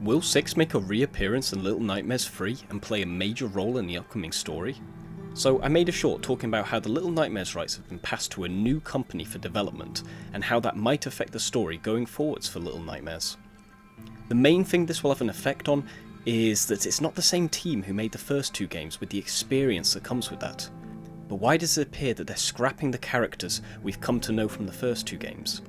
Will 6 make a reappearance in Little Nightmares 3 and play a major role in the upcoming story? So I made a short talking about how the Little Nightmares rights have been passed to a new company for development, and how that might affect the story going forwards for Little Nightmares. The main thing this will have an effect on is that it's not the same team who made the first two games with the experience that comes with that. But why does it appear that they're scrapping the characters we've come to know from the first two games?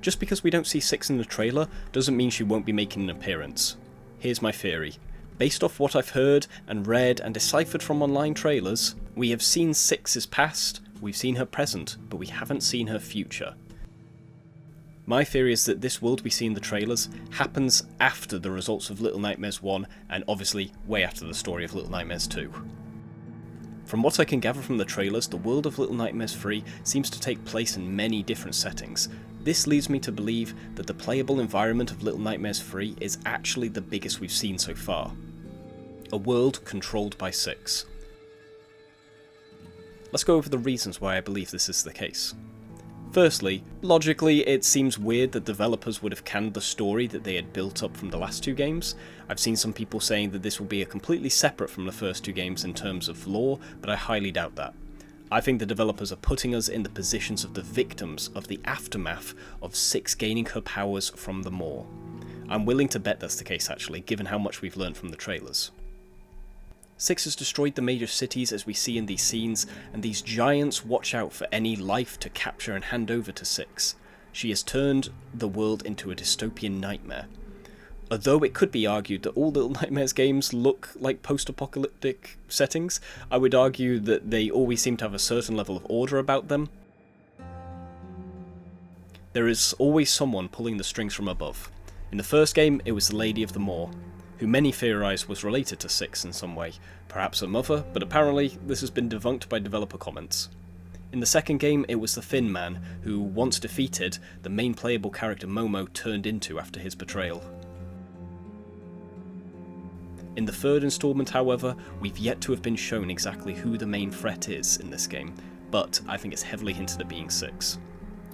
Just because we don't see 6 in the trailer doesn't mean she won't be making an appearance. Here's my theory. Based off what I've heard and read and deciphered from online trailers, we have seen 6's past, we've seen her present, but we haven't seen her future. My theory is that this world we see in the trailers happens after the results of Little Nightmares 1 and obviously way after the story of Little Nightmares 2. From what I can gather from the trailers, the world of Little Nightmares 3 seems to take place in many different settings. This leads me to believe that the playable environment of Little Nightmares 3 is actually the biggest we've seen so far. A world controlled by 6. Let's go over the reasons why I believe this is the case. Firstly, logically it seems weird that developers would have canned the story that they had built up from the last two games. I've seen some people saying that this will be completely separate from the first two games in terms of lore, but I highly doubt that. I think the developers are putting us in the positions of the victims of the aftermath of 6 gaining her powers from the Maw. I'm willing to bet that's the case actually, given how much we've learned from the trailers. 6 has destroyed the major cities as we see in these scenes, and these giants watch out for any life to capture and hand over to 6. She has turned the world into a dystopian nightmare. Although it could be argued that all Little Nightmares games look like post-apocalyptic settings, I would argue that they always seem to have a certain level of order about them. There is always someone pulling the strings from above. In the first game, it was the Lady of the Maw, who many theorise was related to 6 in some way, perhaps her mother, but apparently this has been debunked by developer comments. In the second game, it was the Thin Man, who, once defeated, the main playable character Momo turned into after his betrayal. In the third installment, however, we've yet to have been shown exactly who the main threat is in this game, but I think it's heavily hinted at being 6.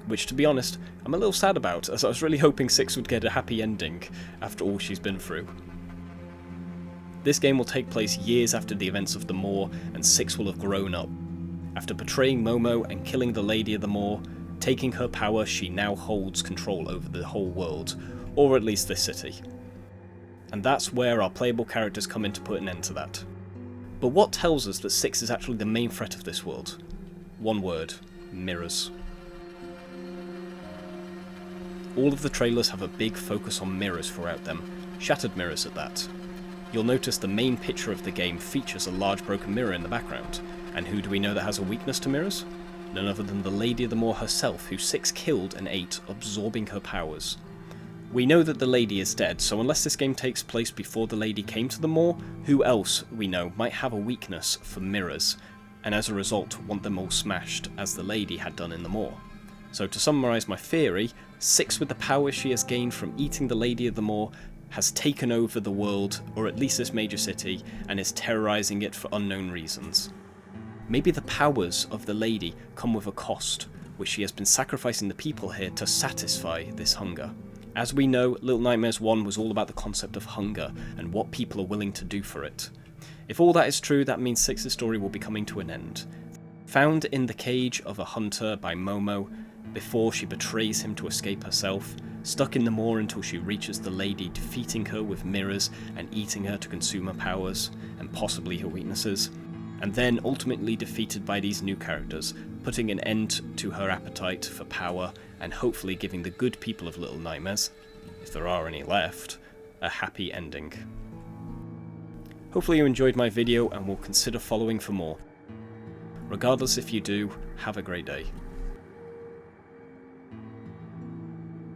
Which, to be honest, I'm a little sad about, as I was really hoping 6 would get a happy ending after all she's been through. This game will take place years after the events of the Maw, and 6 will have grown up. After betraying Momo and killing the Lady of the Maw, taking her power, she now holds control over the whole world, or at least this city. And that's where our playable characters come in to put an end to that. But what tells us that 6 is actually the main threat of this world? One word: mirrors. All of the trailers have a big focus on mirrors throughout them, shattered mirrors at that. You'll notice the main picture of the game features a large broken mirror in the background, and who do we know that has a weakness to mirrors? None other than the Lady of the Maw herself, who 6 killed and ate, absorbing her powers. We know that the Lady is dead, so unless this game takes place before the Lady came to the Maw, who else, we know, might have a weakness for mirrors, and as a result want them all smashed, as the Lady had done in the Maw. So to summarise my theory, 6 with the power she has gained from eating the Lady of the Maw has taken over the world, or at least this major city, and is terrorising it for unknown reasons. Maybe the powers of the Lady come with a cost, which she has been sacrificing the people here to satisfy this hunger. As we know, Little Nightmares 1 was all about the concept of hunger, and what people are willing to do for it. If all that is true, that means 6's story will be coming to an end. Found in the cage of a hunter by Momo, before she betrays him to escape herself, stuck in the Maw until she reaches the Lady, defeating her with mirrors and eating her to consume her powers, and possibly her weaknesses, and then ultimately defeated by these new characters, putting an end to her appetite for power, and hopefully giving the good people of Little Nightmares, if there are any left, a happy ending. Hopefully you enjoyed my video and will consider following for more. Regardless if you do, have a great day.